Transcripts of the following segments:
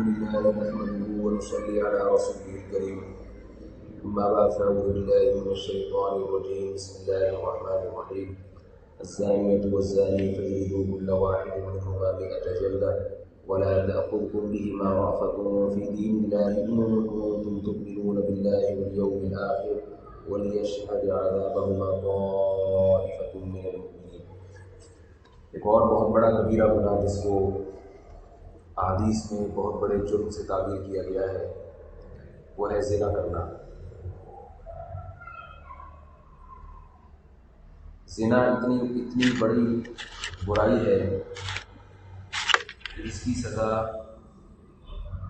لله نحمده ونصلي على رسوله الكريم أما بعد فأعوذ بالله من الشيطان الرجيم بسم الله الرحمن الرحيم الزانية والزاني فاجلدوا كل واحد منهما 100 جلدة ولا تأخذكم بهما رأفة في دين الله إن كنتم تؤمنون بالله واليوم الآخر وليشهد عذابهما طائفة من المؤمنين۔ ایک اور بہت بڑا کبیرہ گناہ جس کو احادیث میں بہت بڑے جرم سے تعبیر کیا گیا ہے وہ ہے زنا کرنا۔ زنا اتنی بڑی برائی ہے کہ اس کی سزا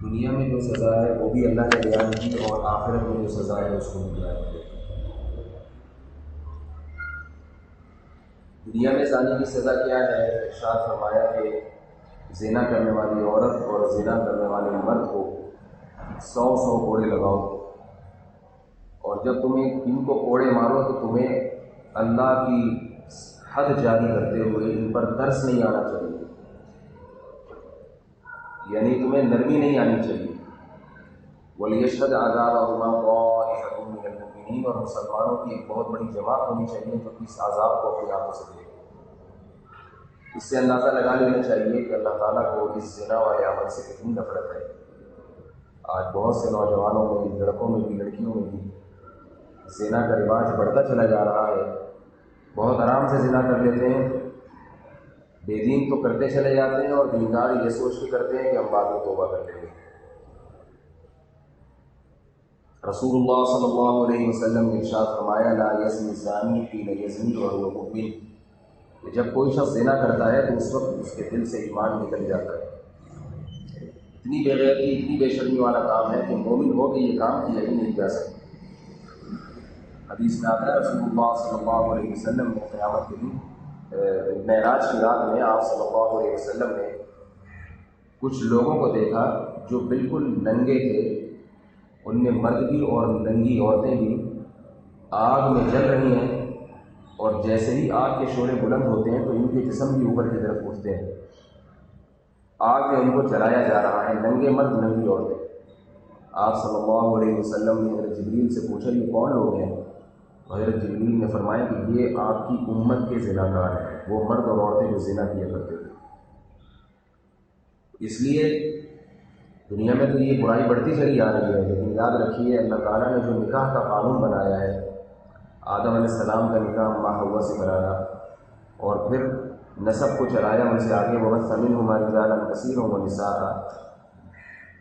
دنیا میں جو سزا ہے وہ بھی اللہ نے بیان کی اور آخرت میں جو سزا ہے اس کو بھی بیان کی۔ دنیا میں زانی کی سزا کیا ہے؟ ارشاد فرمایا کہ زنا کرنے والی عورت اور زنا کرنے والے مرد کو 100 کوڑے لگاؤ، اور جب تمہیں ان کو کوڑے مارو تو تمہیں اللہ کی حد جاری کرتے ہوئے ان پر ترس نہیں آنا چاہیے، یعنی تمہیں نرمی نہیں آنی چاہیے۔ وَلْيَشْهَدْ عَذَابَهُمَا طَائِفَةٌ مِّنَ الْمُؤْمِنِينَ، اور مسلمانوں کی ایک بہت بڑی جماعت ہونی چاہیے جو اس عذاب کو اپنی آنکھوں سے دیکھے۔ اس سے اندازہ لگا لینا چاہیے کہ اللہ تعالیٰ کو اس زنا والے عمل سے کتنی نفرت ہے۔ آج بہت سے نوجوانوں میں، لڑکوں میں بھی، لڑکیوں میں بھی زنا کا رواج بڑھتا چلا جا رہا ہے۔ بہت آرام سے زنا کر لیتے ہیں، بے دین تو کرتے چلے جاتے ہیں، اور دیندار یہ سوچ کے کرتے ہیں کہ ہم بعد میں توبہ کر لیں گے۔ رسول اللہ صلی اللہ علیہ وسلم نے ارشاد فرمایا لا یزنی الزانی حین یزنی وهو مؤمن، کہ جب کوئی شخص زنا کرتا ہے تو اس وقت اس کے دل سے ایمان نکل جاتا ہے۔ اتنی بے غیرتی، اتنی بے شرمی والا کام ہے کہ مومن ہو کہ یہ کام کیا ہی نہیں جا سکتا۔ حدیث میں آتا ہے رسول اللہ صلی اللہ علیہ وسلم نے قیامت کے دن معراج کی رات میں آپ صلی اللہ علیہ وسلم نے کچھ لوگوں کو دیکھا جو بالکل ننگے تھے، ان میں مرد بھی اور ننگی عورتیں بھی آگ میں جل رہی ہیں، اور جیسے ہی آگ کے شعلے بلند ہوتے ہیں تو ان کے جسم بھی اوپر کی طرف اٹھتے ہیں، آگ میں ان کو جلایا جا رہا ہے، ننگے مرد ننگی عورتیں۔ آپ صلی اللہ علیہ وسلم نے حضرت جبریل سے پوچھا یہ کون لوگ ہیں؟ حضرت جبریل نے فرمایا کہ یہ آپ کی امت کے زناکار ہیں، وہ مرد اور عورتیں جو زنا کیا کرتے تھے۔ اس لیے دنیا میں تو یہ برائی بڑھتی چلی آ رہی ہے، لیکن یاد رکھیے اللہ تعالیٰ نے جو نکاح کا قانون بنایا ہے، آدم علیہ السلام کا نکاح ماں حوا سے کرایا اور پھر نسب کو چلایا ان سے آگے، وَبَثَّ مِنْهُمَا رِجَالًا كَثِيرًا وَنِسَاءً۔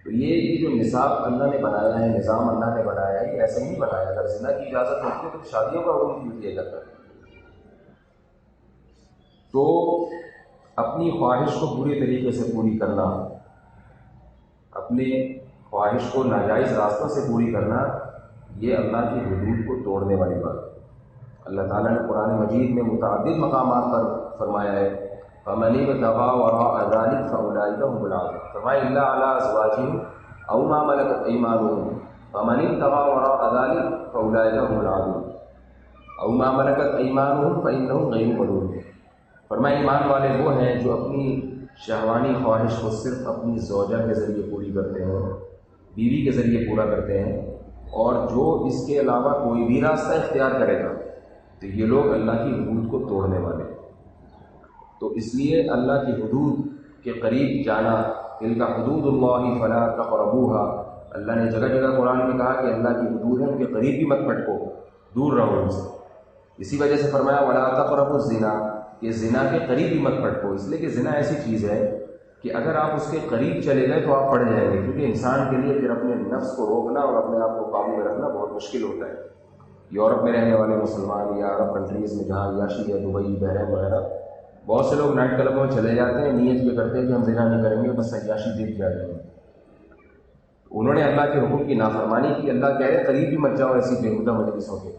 تو یہ جو نصاب اللہ نے بنایا ہے، نظام اللہ نے بنایا ہے، یہ ایسے نہیں بنایا۔ اگر زنا کی اجازت ہوتی ہے تو شادیوں کا حکم کیوں دیا جاتا ہے؟ تو اپنی خواہش کو پوری طریقے سے پوری کرنا، اپنے خواہش کو ناجائز راستوں سے پوری کرنا، یہ اللہ کی حدود کو توڑنے والی بات ہے۔ اللہ تعالیٰ نے قرآن مجید میں متعدد مقامات پر فرمایا ہے فَمَنِ ابْتَغَىٰ وَرَاءَ ذَٰلِكَ فَأُولَٰئِكَ هُمُ الْعَادُونَ، فرمایا إِلَّا عَلَىٰ أَزْوَاجِهِمْ أَوْ مَا مَلَكَتْ أَيْمَانُهُمْ فَمَنِ ابْتَغَىٰ وَرَاءَ ذَٰلِكَ فَأُولَٰئِكَ هُمُ الْعَادُونَ أَوْ مَا مَلَكَتْ أَيْمَانُهُمْ فَإِنَّهُمْ غَيْرُ مَلُومِينَ۔ فرمایا ایمان والے وہ ہیں جو اپنی شہوانی خواہش کو صرف اپنی زوجہ کے ذریعے پوری کرتے ہیں، بیوی کے ذریعے پورا کرتے ہیں، اور جو اس کے علاوہ کوئی بھی راستہ اختیار کرے گا تو یہ لوگ اللہ کی حدود کو توڑنے والے ہیں۔ تو اس لیے اللہ کی حدود کے قریب جانا، تلک حدود اللہ فلا تقربوها، اللہ نے جگہ جگہ قرآن میں کہا کہ اللہ کی حدود ہیں، ان کے قریب بھی مت پھٹکو، دور رہو ان سے۔ اسی وجہ سے فرمایا ولا تقربوا الزنا، کہ زنا کے قریب بھی مت پھٹکو، اس لیے کہ زنا ایسی چیز ہے کہ اگر آپ اس کے قریب چلے گئے تو آپ پڑ جائیں گے، کیونکہ انسان کے لیے پھر اپنے نفس کو روکنا اور اپنے آپ کو قابو میں رکھنا بہت مشکل ہوتا ہے۔ یورپ میں رہنے والے مسلمان یا عرب کنٹریز میں جہاں عیاشی ہے، دبئی، بحرین وغیرہ، بہت سے لوگ نائٹ کلبوں میں چلے جاتے ہیں، نیت یہ کرتے ہیں کہ ہم زنا نہیں کریں گے، بس عیاشی دیکھ جا رہے ہیں۔ انہوں نے اللہ کے حکم کی نافرمانی کی، اللہ کہہ رہے قریب بھی مت جاؤ ایسی بےہودہ مجلسوں کے،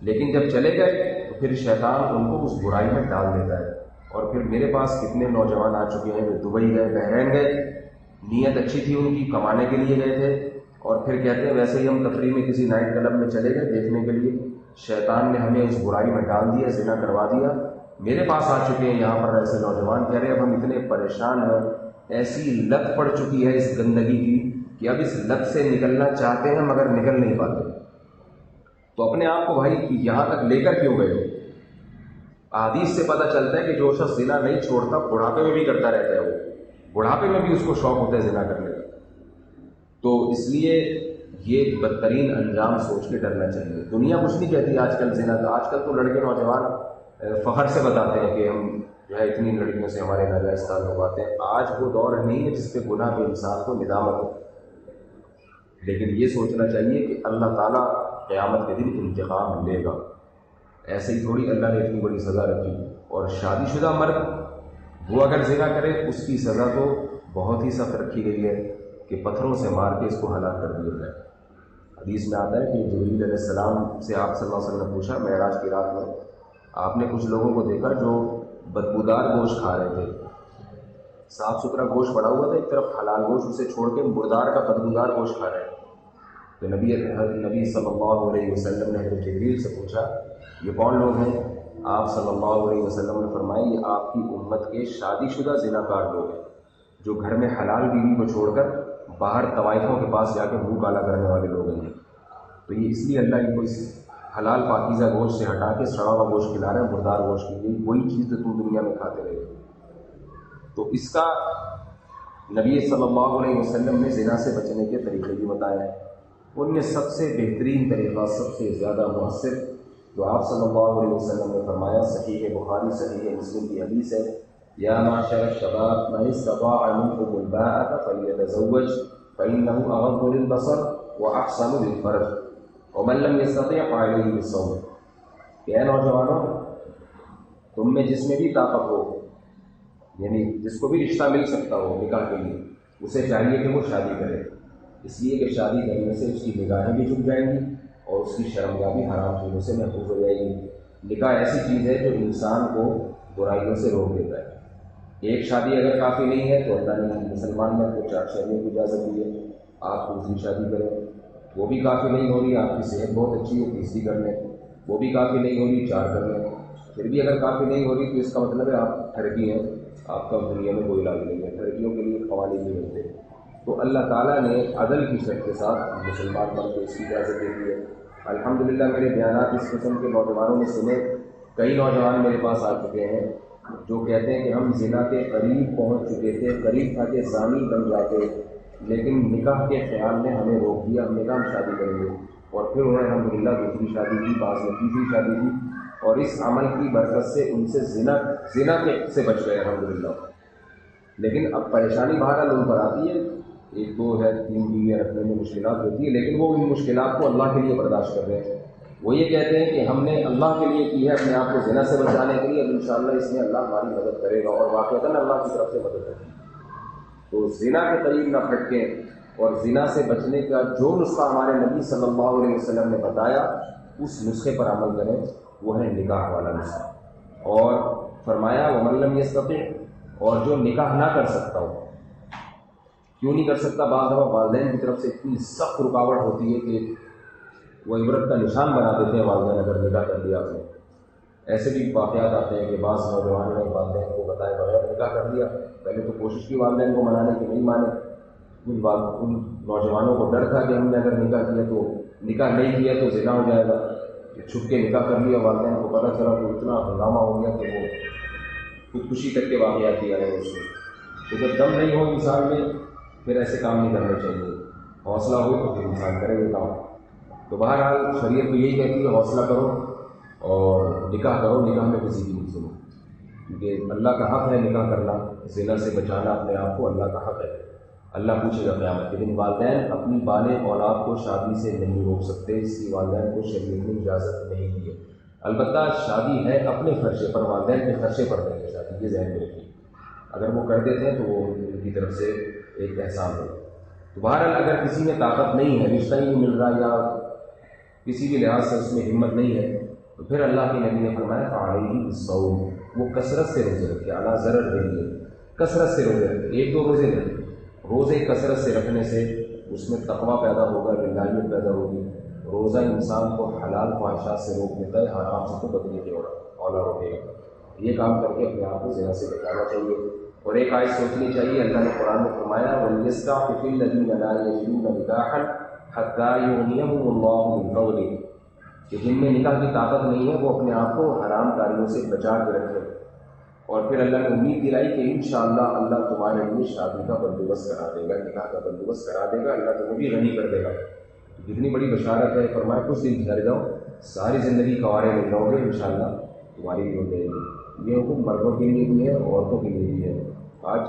لیکن جب چلے گئے تو پھر شیطان ان کو اس برائی میں ڈال دیتا ہے۔ اور پھر میرے پاس کتنے نوجوان آ چکے ہیں جو دبئی گئے، بحرین گئے، نیت اچھی تھی ان کی، کمانے کے لیے گئے تھے، اور پھر کہتے ہیں ویسے ہی ہم تفریح میں کسی نائٹ کلب میں چلے گئے دیکھنے کے لیے، شیطان نے ہمیں اس برائی میں ڈال دیا، زنا کروا دیا۔ میرے پاس آ چکے ہیں یہاں پر ایسے نوجوان، کہہ رہے ہیں اب ہم اتنے پریشان ہیں ایسی لت پڑ چکی ہے اس گندگی کی کہ اب اس لت سے نکلنا چاہتے ہیں مگر نکل نہیں پاتے. تو اپنے آپ کو بھائی یہاں تک لے کر کیوں گئے ہو؟ احادیث سے پتہ چلتا ہے کہ جو شخص زنا نہیں چھوڑتا بڑھاپے میں بھی کرتا رہتا ہے، وہ بڑھاپے میں بھی اس کو شوق ہوتا ہے زنا کرنے کا. تو اس لیے یہ بدترین انجام سوچ کے ڈرنا چاہیے. دنیا کچھ نہیں کہتی آج کل زنا کا. آج کل تو لڑکے نوجوان فخر سے بتاتے ہیں کہ ہم جو ہے اتنی لڑکیوں سے ہمارے ناجائز تعلق آتے ہیں. آج وہ دور نہیں ہے جس پہ گناہ پہ انسان کو ندامت ہو. لیکن یہ سوچنا چاہیے کہ اللہ تعالیٰ قیامت کے دن انتقام لے گا. ایسے ہی تھوڑی اللہ نے اتنی بڑی سزا رکھی. اور شادی شدہ مرد وہ اگر زنا کرے اس کی سزا تو بہت ہی سخت رکھی گئی ہے کہ پتھروں سے مار کے اس کو ہلاک کر دیا جائے. حدیث میں آتا ہے کہ جبریل علیہ السلام سے آپ صلی اللہ علیہ وسلم نے پوچھا معراج کی رات میں، آپ نے کچھ لوگوں کو دیکھا جو بدبودار گوشت کھا رہے تھے. صاف ستھرا گوشت پڑا ہوا تھا، ایک طرف حلال گوشت اسے چھوڑ کے مردار کا بدبودار گوشت کھا رہے ہیں. تو نبی صلی اللہ علیہ وسلم نے حضرت جبریل سے پوچھا یہ کون لوگ ہیں؟ آپ صلی اللہ علیہ وسلم نے فرمایا یہ آپ کی امت کے شادی شدہ زنا کار لوگ ہیں جو گھر میں حلال بیوی کو چھوڑ کر باہر طوائفوں کے پاس جا کے منہ کالا کرنے والے لوگ ہیں. تو یہ اس لیے اللہ ان کو اس حلال پاکیزہ گوشت سے ہٹا کے سڑا ہوا گوشت کھلا رہے ہیں، مردار گوشت کی. یہی وہی چیز جو تم دنیا میں کھاتے رہے. تو اس کا نبی صلی اللہ علیہ وسلم نے زنا سے بچنے کے طریقے بھی بتایا ہے. ان میں سب سے بہترین طریقہ، سب سے زیادہ مؤثر جو آپ صلی اللہ علیہ وسلم نے فرمایا، صحیح بخاری صحیح مسلم کی حدیث ہے، یا معشر الشباب من استطاع منکم الباءۃ فلیتزوج فإنه اغض للبصر واحسن للفرج ومن لم يستطع فعليه بالصوم. کہ اے نوجوانوں، تم میں جس میں بھی طاقت ہو، یعنی جس کو بھی رشتہ مل سکتا ہو نکاح کے لیے، اسے چاہیے کہ وہ شادی کرے. اس لیے کہ شادی کرنے سے اس کی نگاہیں بھی جھک جائیں گی اور اس کی شرمگاہ بھی حرام چیزوں سے محفوظ ہو جائے گی. نکاح ایسی چیز ہے جو انسان کو برائیوں سے روک دیتا ہے. ایک شادی اگر کافی نہیں ہے تو اللہ نے مسلمان میں کو 4 شادیوں کی اجازت دی ہے، آپ دوسری شادی کریں. وہ بھی کافی نہیں ہو رہی، آپ کی صحت بہت اچھی ہے، تیسری کر لیں. وہ بھی کافی نہیں ہو رہی، 4 کر لیں. پھر بھی اگر کافی نہیں ہو رہی تو اس کا مطلب ہے آپ ٹھرکی ہیں، آپ کا دنیا میں کوئی علاج نہیں ہے. ٹھرکیوں کے لیے قوانین نہیں ہوتے. تو اللہ تعالیٰ نے عدل کی شرط کے ساتھ مسلمان مرد کو اس کی اجازت دے دی ہے. الحمدللہ میرے بیانات اس قسم کے نوجوانوں نے سنے. کئی نوجوان میرے پاس آ چکے ہیں جو کہتے ہیں کہ ہم زنا کے قریب پہنچ چکے تھے، قریب تھا کہ زانی بن جاتے، لیکن نکاح کے خیال نے ہمیں روک دیا. ہم نے کہا ہم شادی کریں گے، اور پھر انہوں نے الحمدللہ دوسری شادی کی، بعض نے تیسری شادی کی، اور اس عمل کی برکت سے ان سے زنا سے بچ گئے الحمدللہ. لیکن اب پریشانی بہرحال ان پر آتی ہے. ایک دو ہے 3 بیویاں رکھنے میں مشکلات ہوتی ہے، لیکن وہ ان مشکلات کو اللہ کے لیے برداشت کر رہے ہیں. وہ یہ کہتے ہیں کہ ہم نے اللہ کے لیے کی ہے، اپنے آپ کو زنا سے بچانے کے لیے، اب انشاءاللہ اس میں اللہ ہماری مدد کرے گا، اور واقعتاً اللہ کی طرف سے مدد ہے. تو زنا کے قریب نہ پھٹکیں، اور زنا سے بچنے کا جو نسخہ ہمارے نبی صلی اللہ علیہ وسلم نے بتایا اس نسخے پر عمل کریں. وہ ہے نکاح والا نسخہ. اور فرمایا ومن لم یستطع، اور جو نکاح نہ کر سکتا ہو. کیوں نہیں کر سکتا؟ بعض دفعہ والدین کی طرف سے اتنی سخت رکاوٹ ہوتی ہے کہ وہ عبرت کا نشان بنا دیتے ہیں والدین اگر نکاح کر دیا آپ نے. ایسے بھی واقعات آتے ہیں کہ بعض نوجوانوں نے والدین کو بتائے بغیر نکاح کر دیا. پہلے تو کوشش کی والدین کو منانے کی، نہیں مانے. ان نوجوانوں کو ڈر تھا کہ ہم نے اگر نکاح کیا تو نکاح نہیں کیا تو زنا ہو جائے گا. چھپ کے نکاح کر لیا، والدین کو پتہ چلا تو اتنا ہنگامہ ہو گیا کہ وہ خودکشی کر کے واقعات کیا ہے اس میں. تو جب دم نہیں ہو انسان میں پھر ایسے کام نہیں کرنے چاہیے. حوصلہ ہو تو پھر انسان کرے یہ کام. تو بہرحال شریعت تو یہی کہتی ہے حوصلہ کرو اور نکاح کرو. نکاح میں کسی کی نہیں سنو، کیونکہ اللہ کا حق ہے نکاح کرنا، زنا سے بچانا اپنے آپ کو اللہ کا حق ہے. اللہ پوچھے گا قیامت کے دن. والدین اپنی بالغ اولاد کو شادی سے نہیں روک سکتے، اس کی والدین کو شریعت نے اجازت نہیں دی ہے. البتہ شادی ہے اپنے خرچے پر، والدین کے خرچے پر دیں گے شادی، یہ ذہن میں رکھیے. اگر وہ کر دیتے ہیں تو وہ ان کی طرف سے ایک احسان ہے. تو بہرحال اگر کسی میں طاقت نہیں ہے، رشتہ ہی نہیں مل رہا، یا کسی بھی لحاظ سے اس میں ہمت نہیں ہے، تو پھر اللہ کے نبی نے فرمایا فعلیہ بالصوم، وہ کثرت سے روزے رکھے. اعلیٰ ضرر کے لیے کثرت سے روزے رکھے. 1-2 روزے نہیں، روزے کثرت سے رکھنے سے اس میں تقویٰ پیدا ہوگا، للہیت پیدا ہوگی. روزہ انسان کو حلال خواہشات سے روک دیتا ہے، حرام سے تو بدنی کے اولا روکے گا. یہ کام کر کے اپنے آپ کو زنا سے بچانا چاہیے. اور ایک آیت سوچنی چاہیے، اللہ نے قرآن میں فرمایا وَلْيَسْتَعْفِفِ الَّذِينَ لَا يَجِدُونَ نِكَاحًا حَتَّىٰ يُغْنِيَهُمُ اللَّهُ مِن فَضْلِهِ، کہ جن میں نکاح کی طاقت نہیں ہے وہ اپنے آپ کو حرام کاریوں سے بچا کے رکھے، اور پھر اللہ نے امید دلائی کہ انشاءاللہ اللہ تمہارے لیے شادی کا بندوبست کرا دے گا، نکاح کا بندوبست کرا دے گا، اللہ تمہیں بھی غنی کر دے گا۔ کتنی بڑی بشارت ہے، فرمایا کچھ دن ٹھہر جاؤ، ساری زندگی کنوارے مل جاؤ گے، انشاءاللہ تمہاری بھی ہو جائے گی۔ یہ حکم مردوں کے لیے بھی ہے، عورتوں کے لیے بھی ہے۔ آج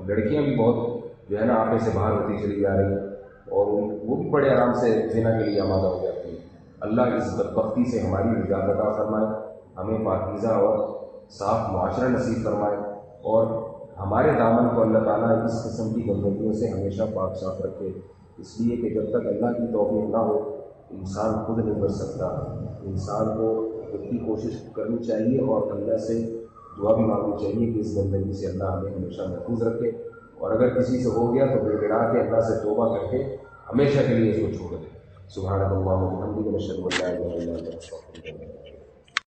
لڑکیاں بھی بہت جو ہے نا آپے سے باہر ہوتی چلی جا رہی ہیں، اور وہ بھی بڑے آرام سے زنا کے لیے آمادہ ہو جاتی ہیں۔ اللہ اس بدبختی سے ہماری نجات عطا فرمائے، ہمیں پاکیزہ اور صاف معاشرہ نصیب فرمائے، اور ہمارے دامن کو اللہ تعالیٰ اس قسم کی گندگیوں سے ہمیشہ پاک صاف رکھے، اس لیے کہ جب تک اللہ کی توفیق نہ ہو انسان خود نہیں بچ سکتا۔ انسان کو خود کی کوشش کرنی چاہیے اور اللہ سے دعا بھی مانگنی چاہیے کہ اس گندگی سے اللہ ہمیں ہمیشہ محفوظ رکھے، اور اگر کسی سے ہو گیا تو گڑ گڑا کے اللہ سے توبہ کر کے ہمیشہ کے لیے اس کو چھوڑ دے۔ سبحانک اللہم و بحمدک، نشہد ان لا الہ الا انت۔